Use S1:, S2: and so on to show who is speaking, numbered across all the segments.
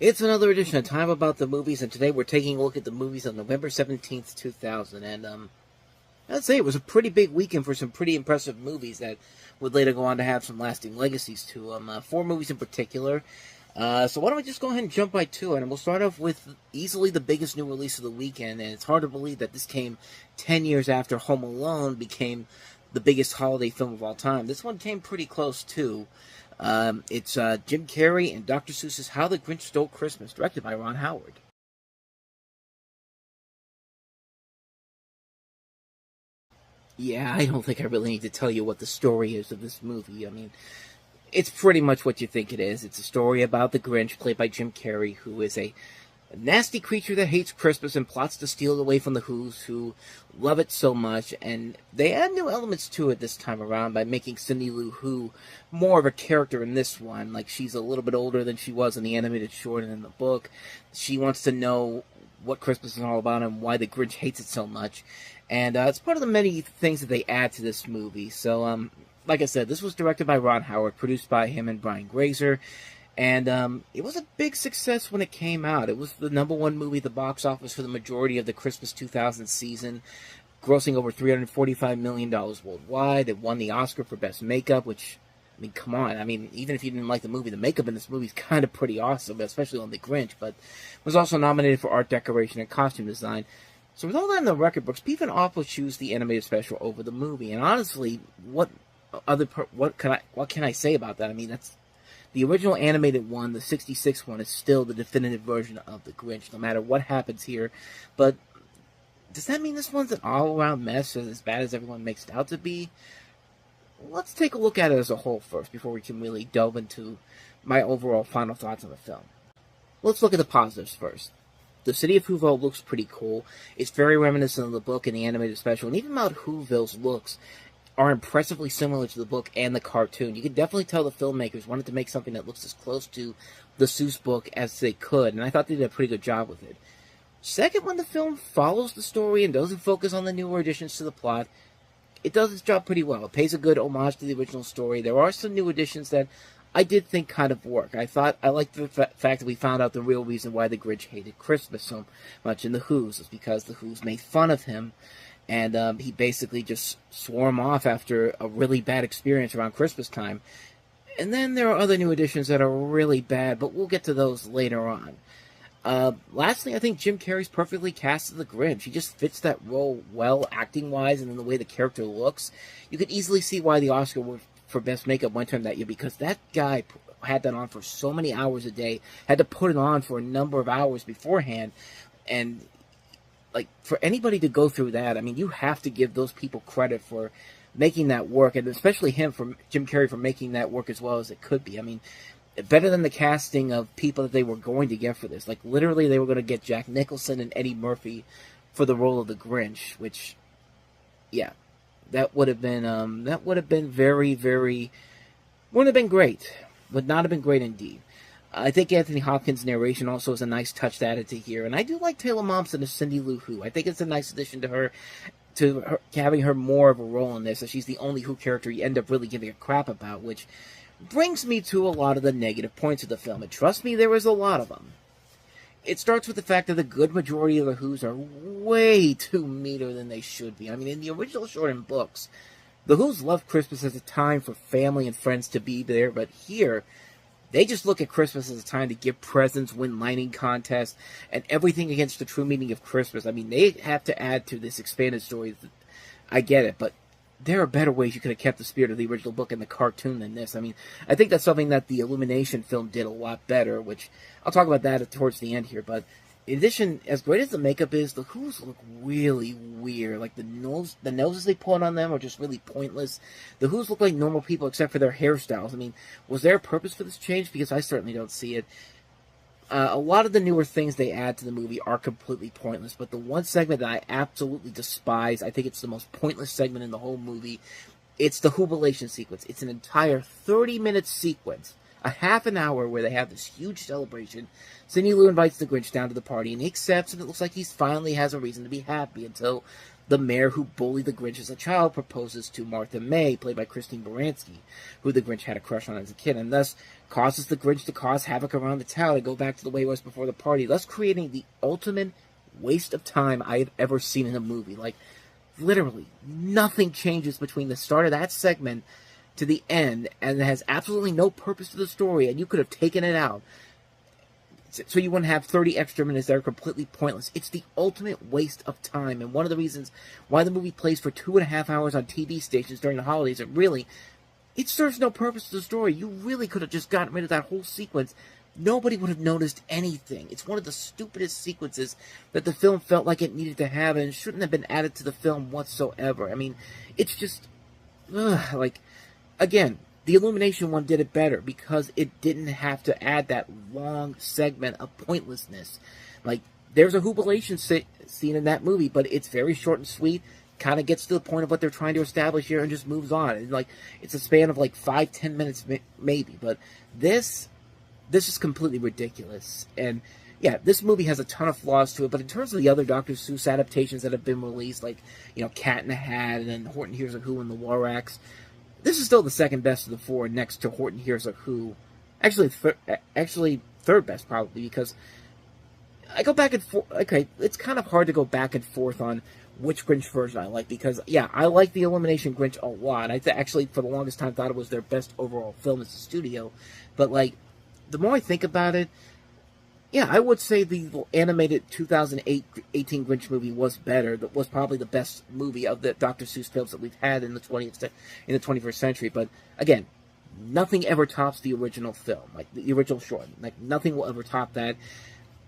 S1: It's another edition of Time About the Movies, and today we're taking a look at the movies on November 17th, 2000. And I'd say it was a pretty big weekend for some pretty impressive movies that would later go on to have some lasting legacies to them. Four movies in particular. So why don't we just go ahead and jump right to it, and we'll start off with easily the biggest new release of the weekend, and it's hard to believe that this came 10 years after Home Alone became the biggest holiday film of all time. This one came pretty close, too. It's Jim Carrey and Dr. Seuss's How the Grinch Stole Christmas, directed by Ron Howard. Yeah, I don't think I really need to tell you what the story is of this movie. I mean, it's pretty much what you think it is. It's a story about the Grinch, played by Jim Carrey, who is a nasty creature that hates Christmas and plots to steal it away from the Who's, who love it so much. And they add new elements to it this time around by making Cindy Lou Who more of a character in this one. Like, she's a little bit older than she was in the animated short and in the book. She wants to know what Christmas is all about and why the Grinch hates it so much. And it's part of the many things that they add to this movie. So, like I said, this was directed by Ron Howard, produced by him and Brian Grazer. And it was a big success when it came out. It was the #1 movie at the box office for the majority of the Christmas 2000 season, grossing over $345 million worldwide. It won the Oscar for Best Makeup, which, I mean, come on. I mean, even if you didn't like the movie, the makeup in this movie is kind of pretty awesome, especially on the Grinch. But was also nominated for art decoration and costume design. So with all that in the record books, people often choose the animated special over the movie. And honestly, what can I say about that? I mean, that's the original animated one. The '66 one is still the definitive version of the Grinch, no matter what happens here. But does that mean this one's an all-around mess, as bad as everyone makes it out to be? Let's take a look at it as a whole first, before we can really delve into my overall final thoughts on the film. Let's look at the positives first. The city of Whoville looks pretty cool. It's very reminiscent of the book and the animated special, and even Mount Whoville's looks are impressively similar to the book and the cartoon. You can definitely tell the filmmakers wanted to make something that looks as close to the Seuss book as they could, and I thought they did a pretty good job with it. Second, when the film follows the story and doesn't focus on the newer additions to the plot, it does its job pretty well. It pays a good homage to the original story. There are some new additions that I did think kind of work. I liked the fact that we found out the real reason why the Grinch hated Christmas so much in the Who's is because the Who's made fun of him, and he basically just swore him off after a really bad experience around Christmas time. And then there are other new additions that are really bad, but we'll get to those later on. Lastly, I think Jim Carrey's perfectly cast as the Grinch. He just fits that role well, acting-wise, and in the way the character looks. You could easily see why the Oscar for Best Makeup went to him that year, because that guy had that on for so many hours a day, had to put it on for a number of hours beforehand, and like, for anybody to go through that, I mean, you have to give those people credit for making that work, and especially Jim Carrey, for making that work as well as it could be. I mean, better than the casting of people that they were going to get for this. Like, literally, they were going to get Jack Nicholson and Eddie Murphy for the role of the Grinch, which, yeah, that would have been very, very, wouldn't have been great. Would not have been great indeed. I think Anthony Hopkins' narration also is a nice touch added to here, and I do like Taylor Momsen as Cindy Lou Who. I think it's a nice addition to her, having her more of a role in this, as she's the only Who character you end up really giving a crap about, which brings me to a lot of the negative points of the film, and trust me, there is a lot of them. It starts with the fact that the good majority of the Who's are way too meaner than they should be. I mean, in the original short and books, the Who's love Christmas as a time for family and friends to be there, but here, they just look at Christmas as a time to give presents, win lighting contests, and everything against the true meaning of Christmas. I mean, they have to add to this expanded story. I get it, but there are better ways you could have kept the spirit of the original book and the cartoon than this. I mean, I think that's something that the Illumination film did a lot better, which I'll talk about that towards the end here. But in addition, as great as the makeup is, the Who's look really weird. Like, the noses they put on them are just really pointless. The Who's look like normal people except for their hairstyles. I mean, was there a purpose for this change? Because I certainly don't see it. A lot of the newer things they add to the movie are completely pointless, but the one segment that I absolutely despise, I think it's the most pointless segment in the whole movie, it's the Whobilation sequence. It's an entire 30-minute sequence, a half an hour where they have this huge celebration. Cindy Lou invites the Grinch down to the party, and he accepts, and it looks like he finally has a reason to be happy until the mayor who bullied the Grinch as a child proposes to Martha May, played by Christine Baranski, who the Grinch had a crush on as a kid, and thus causes the Grinch to cause havoc around the town and go back to the way it was before the party, thus creating the ultimate waste of time I have ever seen in a movie. Like, literally, nothing changes between the start of that segment to the end, and it has absolutely no purpose to the story, and you could have taken it out. So you wouldn't have 30 extra minutes that are completely pointless. It's the ultimate waste of time, and one of the reasons why the movie plays for 2.5 hours on TV stations during the holidays, it serves no purpose to the story. You really could have just gotten rid of that whole sequence. Nobody would have noticed anything. It's one of the stupidest sequences that the film felt like it needed to have, and it shouldn't have been added to the film whatsoever. I mean, it's just, again, the Illumination one did it better because it didn't have to add that long segment of pointlessness. Like, there's a jubilation scene in that movie, but it's very short and sweet, kind of gets to the point of what they're trying to establish here and just moves on. And, it's a span of 5-10 minutes maybe, but this is completely ridiculous. And yeah, this movie has a ton of flaws to it, but in terms of the other Dr. Seuss adaptations that have been released, Cat in the Hat and Horton Hears a Who and the Lorax, this is still the second best of the four, next to Horton Hears a Who. Actually, third best probably, because I go back and forth. Okay, it's kind of hard to go back and forth on which Grinch version I like, because yeah, I like the Illumination Grinch a lot. I actually, for the longest time, thought it was their best overall film as a studio. But the more I think about it, yeah, I would say the animated 2018 Grinch movie was better. That was probably the best movie of the Dr. Seuss films that we've had in the 21st century. But again, nothing ever tops the original film, the original short. Nothing will ever top that.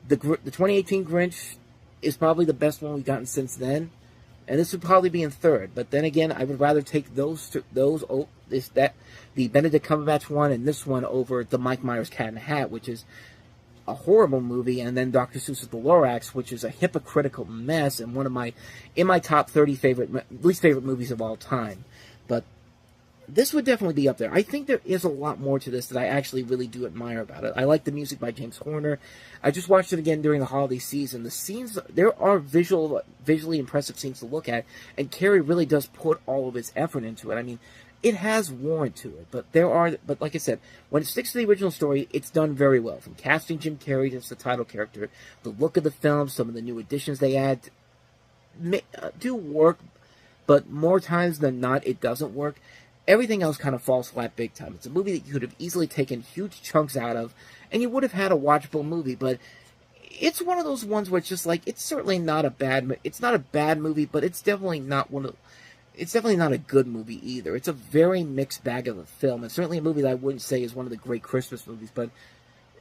S1: The 2018 Grinch is probably the best one we've gotten since then, and this would probably be in third. But then again, I would rather take the Benedict Cumberbatch one and this one over the Mike Myers Cat in the Hat, which is a horrible movie, and then Dr. Seuss's The Lorax, which is a hypocritical mess and in my top 30 least favorite movies of all time. But this would definitely be up there. I think there is a lot more to this that I actually really do admire about it. I like the music by James Horner. I just watched it again during the holiday season. The scenes, there are visually impressive scenes to look at, and Carrey really does put all of his effort into it. I mean, it has warrant to it, but like I said, when it sticks to the original story, it's done very well. From casting Jim Carrey as the title character, the look of the film, some of the new additions they add do work, but more times than not, it doesn't work. Everything else kind of falls flat big time. It's a movie that you could have easily taken huge chunks out of, and you would have had a watchable movie, but it's one of those ones where it's just it's certainly not a bad, it's not a bad movie, but it's definitely not it's definitely not a good movie either. It's a very mixed bag of a film, and certainly a movie that I wouldn't say is one of the great Christmas movies, but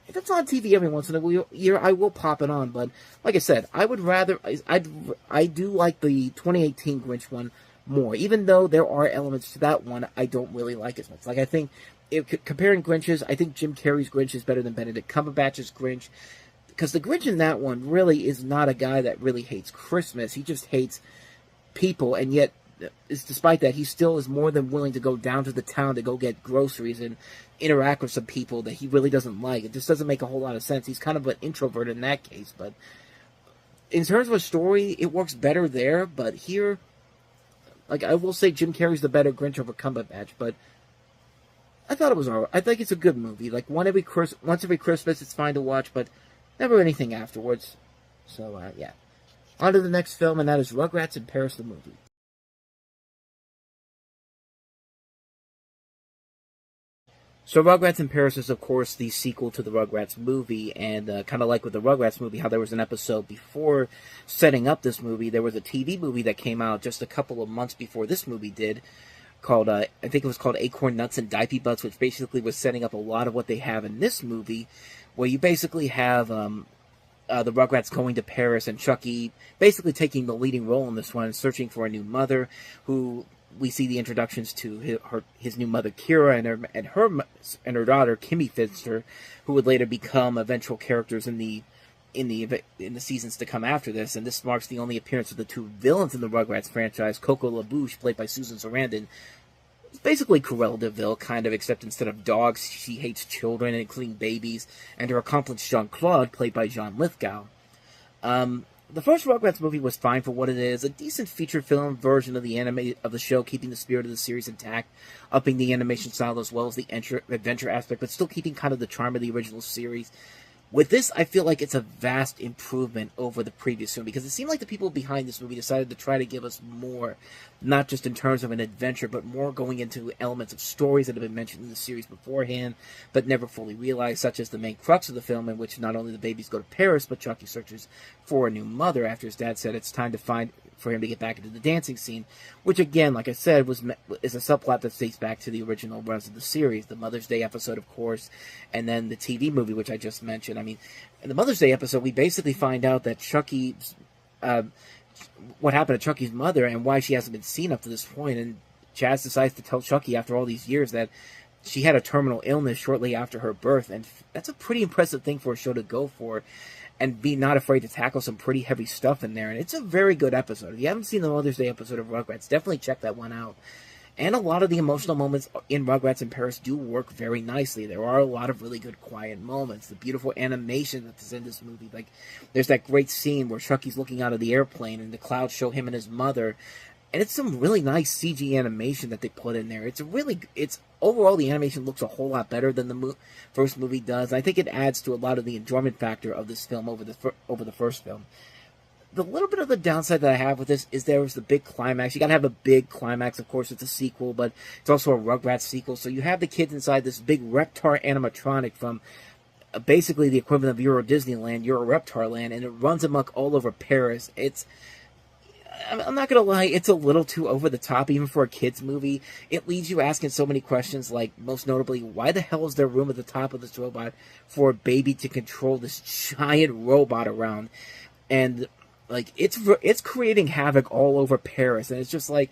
S1: if it's on TV every once in a year, I will pop it on. But like I said, I do like the 2018 Grinch one more, even though there are elements to that one I don't really like as much. I think, comparing Grinches, I think Jim Carrey's Grinch is better than Benedict Cumberbatch's Grinch, because the Grinch in that one really is not a guy that really hates Christmas. He just hates people, and yet, despite that, he still is more than willing to go down to the town to go get groceries and interact with some people that he really doesn't like. It just doesn't make a whole lot of sense. He's kind of an introvert in that case, but in terms of a story, it works better there, but here, I will say Jim Carrey's the better Grinch over Cumberbatch, but I thought it was alright. I think it's a good movie. Once every Christmas, it's fine to watch, but never anything afterwards. So, yeah. On to the next film, and that is Rugrats in Paris the movie. So Rugrats in Paris is, of course, the sequel to the Rugrats movie, and kind of like with the Rugrats movie, how there was an episode before setting up this movie, there was a TV movie that came out just a couple of months before this movie did, called, I think it was called Acorn Nuts and Diaper Butts, which basically was setting up a lot of what they have in this movie, where you basically have the Rugrats going to Paris, and Chucky basically taking the leading role in this one, searching for a new mother, who we see the introductions to his new mother Kira and her daughter Kimmy Finster, who would later become eventual characters in the seasons to come after this. And this marks the only appearance of the two villains in the Rugrats franchise, Coco LaBouche, played by Susan Sarandon. It's basically Cruella de Vil, kind of, except instead of dogs, she hates children, including babies, and her accomplice Jean-Claude, played by John Lithgow. The first Rugrats movie was fine for what it is, a decent feature film version of the show, keeping the spirit of the series intact, upping the animation style as well as the adventure aspect, but still keeping kind of the charm of the original series. With this, I feel like it's a vast improvement over the previous film, because it seemed like the people behind this movie decided to try to give us more, not just in terms of an adventure, but more going into elements of stories that have been mentioned in the series beforehand, but never fully realized, such as the main crux of the film, in which not only the babies go to Paris, but Chucky searches for a new mother after his dad said it's time for him to get back into the dancing scene, which again, like I said, is a subplot that dates back to the original runs of the series, the Mother's Day episode, of course, and then the TV movie, which I just mentioned. I mean, in the Mother's Day episode, we basically find out that what happened to Chucky's mother and why she hasn't been seen up to this point, and Chaz decides to tell Chucky after all these years that she had a terminal illness shortly after her birth, and that's a pretty impressive thing for a show to go for, and be not afraid to tackle some pretty heavy stuff in there. And it's a very good episode. If you haven't seen the Mother's Day episode of Rugrats, definitely check that one out. And a lot of the emotional moments in Rugrats in Paris do work very nicely. There are a lot of really good quiet moments. The beautiful animation that's in this movie. Like, there's that great scene where Chucky's looking out of the airplane and the clouds show him and his mother. And it's some really nice CG animation that they put in there. Overall, the animation looks a whole lot better than the first movie does. I think it adds to a lot of the enjoyment factor of this film over the first film. The little bit of the downside that I have with this is there was the big climax. You gotta have a big climax. Of course, it's a sequel, but it's also a Rugrats sequel. So you have the kids inside this big Reptar animatronic from basically the equivalent of Euro Disneyland, Euro Reptar Land, and it runs amok all over Paris. I'm not gonna lie, it's a little too over the top, even for a kids movie. It leaves you asking so many questions, like, most notably, why the hell is there room at the top of this robot for a baby to control this giant robot around? And, like, it's creating havoc all over Paris, and it's just like,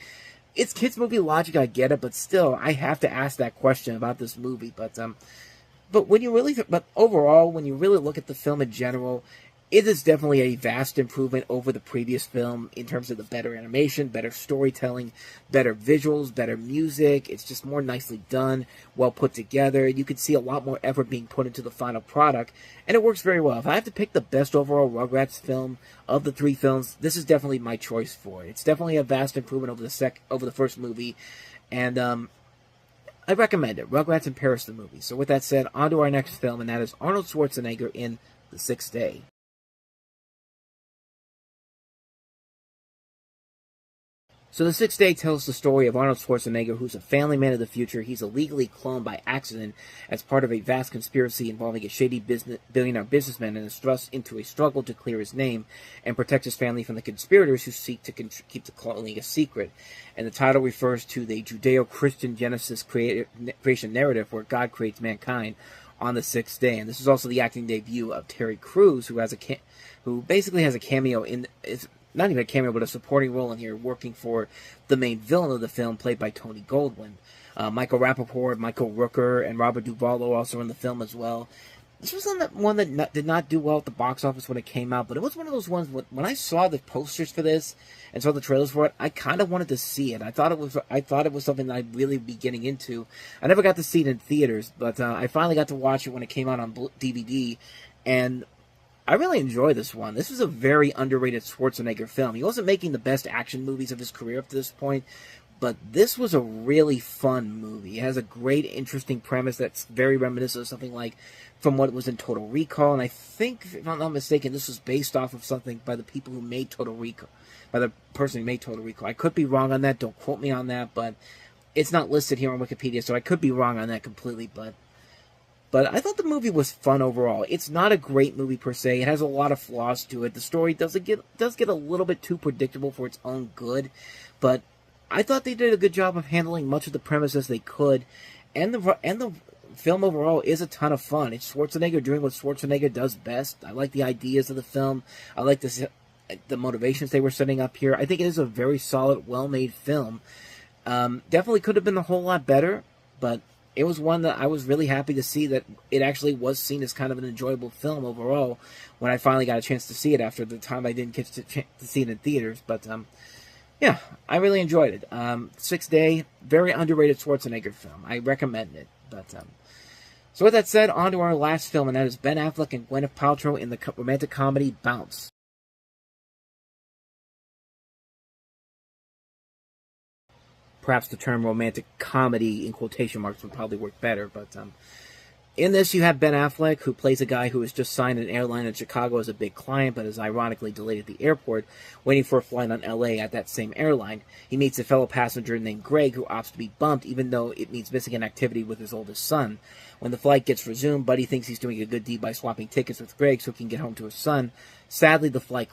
S1: it's kids movie logic, I get it, but still, I have to ask that question about this movie. But overall, when you really look at the film in general, it is definitely a vast improvement over the previous film in terms of the better animation, better storytelling, better visuals, better music. It's just more nicely done, well put together. You can see a lot more effort being put into the final product, and it works very well. If I have to pick the best overall Rugrats film of the three films, this is definitely my choice for it. It's definitely a vast improvement over the first movie, and I recommend it. Rugrats in Paris, the movie. So with that said, on to our next film, and that is Arnold Schwarzenegger in The Sixth Day. So The Sixth Day tells the story of Arnold Schwarzenegger, who's a family man of the future. He's illegally cloned by accident as part of a vast conspiracy involving a shady billionaire businessman, and is thrust into a struggle to clear his name and protect his family from the conspirators who seek to keep the cloning a secret. And the title refers to the Judeo-Christian Genesis creation narrative, where God creates mankind on the sixth day. And this is also the acting debut of Terry Crews, who basically has a cameo in... Not even a cameo, but a supporting role in here, working for the main villain of the film, played by Tony Goldwyn. Michael Rappaport, Michael Rooker, and Robert Duvall are also in the film as well. This was one that did not do well at the box office when it came out, but it was one of those ones when I saw the posters for this and saw the trailers for it, I kind of wanted to see it. I thought it was something that I'd really be getting into. I never got to see it in theaters, but I finally got to watch it when it came out on DVD, and I really enjoy this one. This was a very underrated Schwarzenegger film. He wasn't making the best action movies of his career up to this point, but this was a really fun movie. It has a great, interesting premise that's very reminiscent of something like from what was in Total Recall, and I think, if I'm not mistaken, this was based off of something by the people who made Total Recall, by the person who made Total Recall. I could be wrong on that, don't quote me on that, but it's not listed here on Wikipedia, so I could be wrong on that completely, but I thought the movie was fun overall. It's not a great movie per se. It has a lot of flaws to it. The story does get a little bit too predictable for its own good, but I thought they did a good job of handling much of the premise as they could, and the film overall is a ton of fun. It's Schwarzenegger doing what Schwarzenegger does best. I like the ideas of the film. I like the motivations they were setting up here. I think it is a very solid, well-made film. Definitely could have been a whole lot better, but it was one that I was really happy to see that it actually was seen as kind of an enjoyable film overall when I finally got a chance to see it after the time I didn't get to see it in theaters. But, yeah, I really enjoyed it. Sixth Day, very underrated Schwarzenegger film. I recommend it. But, so with that said, on to our last film, and that is Ben Affleck and Gwyneth Paltrow in the romantic comedy Bounce. perhaps the term romantic comedy in quotation marks would probably work better. But in this, you have Ben Affleck, who plays a guy who has just signed an airline in Chicago as a big client, but is ironically delayed at the airport, waiting for a flight on LA at that same airline. He meets a fellow passenger named Greg, who opts to be bumped, even though it means missing an activity with his oldest son. When the flight gets resumed, Buddy thinks he's doing a good deed by swapping tickets with Greg so he can get home to his son. Sadly, the flight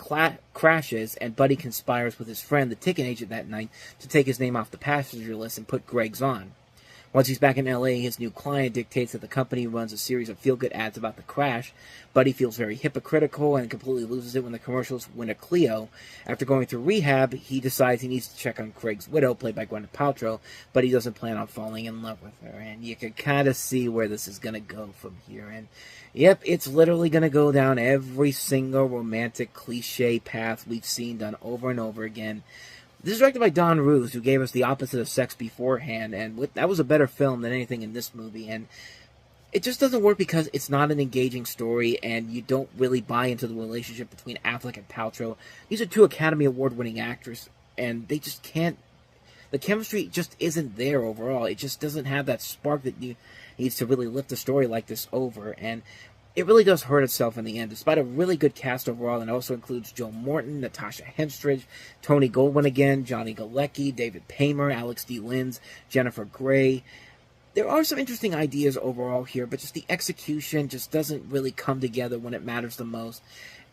S1: crashes, and Buddy conspires with his friend, the ticket agent, that night to take his name off the passenger list and put Greg's on. Once he's back in LA, his new client dictates that the company runs a series of feel-good ads about the crash. Buddy feels very hypocritical and completely loses it when the commercials win a Clio. After going through rehab, he decides he needs to check on Craig's widow, played by Gwyneth Paltrow, but he doesn't plan on falling in love with her. And you can kind of see where this is going to go from here. And yep, it's literally going to go down every single romantic cliche path we've seen done over and over again. This is directed by Don Roos, who gave us The Opposite of Sex beforehand, and that was a better film than anything in this movie, and it just doesn't work because it's not an engaging story, and you don't really buy into the relationship between Affleck and Paltrow. These are two Academy Award-winning actors, and they just can't... The chemistry just isn't there overall. It just doesn't have that spark that needs to really lift a story like this over, and it really does hurt itself in the end, despite a really good cast overall, and also includes Joe Morton, Natasha Henstridge, Tony Goldwyn again, Johnny Galecki, David Paymer, Alex D. Linz, Jennifer Grey. There are some interesting ideas overall here, but just the execution just doesn't really come together when it matters the most,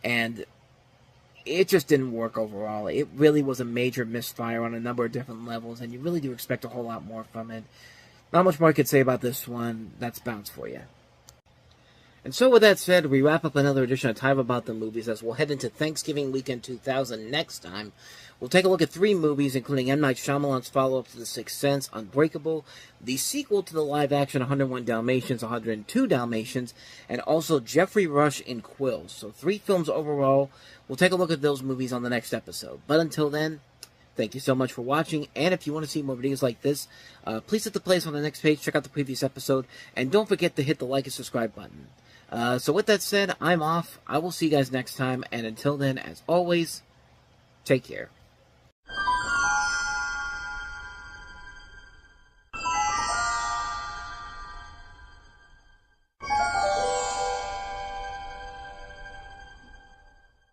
S1: and it just didn't work overall. It really was a major misfire on a number of different levels, and you really do expect a whole lot more from it. Not much more I could say about this one. That's Bounce for you. And so with that said, we wrap up another edition of Time About the Movies as we'll head into Thanksgiving weekend 2000 next time. We'll take a look at 3 movies, including M. Night Shyamalan's follow-up to The Sixth Sense, Unbreakable, the sequel to the live-action 101 Dalmatians, 102 Dalmatians, and also Jeffrey Rush in Quills. So 3 films overall. We'll take a look at those movies on the next episode. But until then, thank you so much for watching, and if you want to see more videos like this, please hit the place on the next page, check out the previous episode, and don't forget to hit the like and subscribe button. So with that said, I'm off. I will see you guys next time, and until then, as always, take care.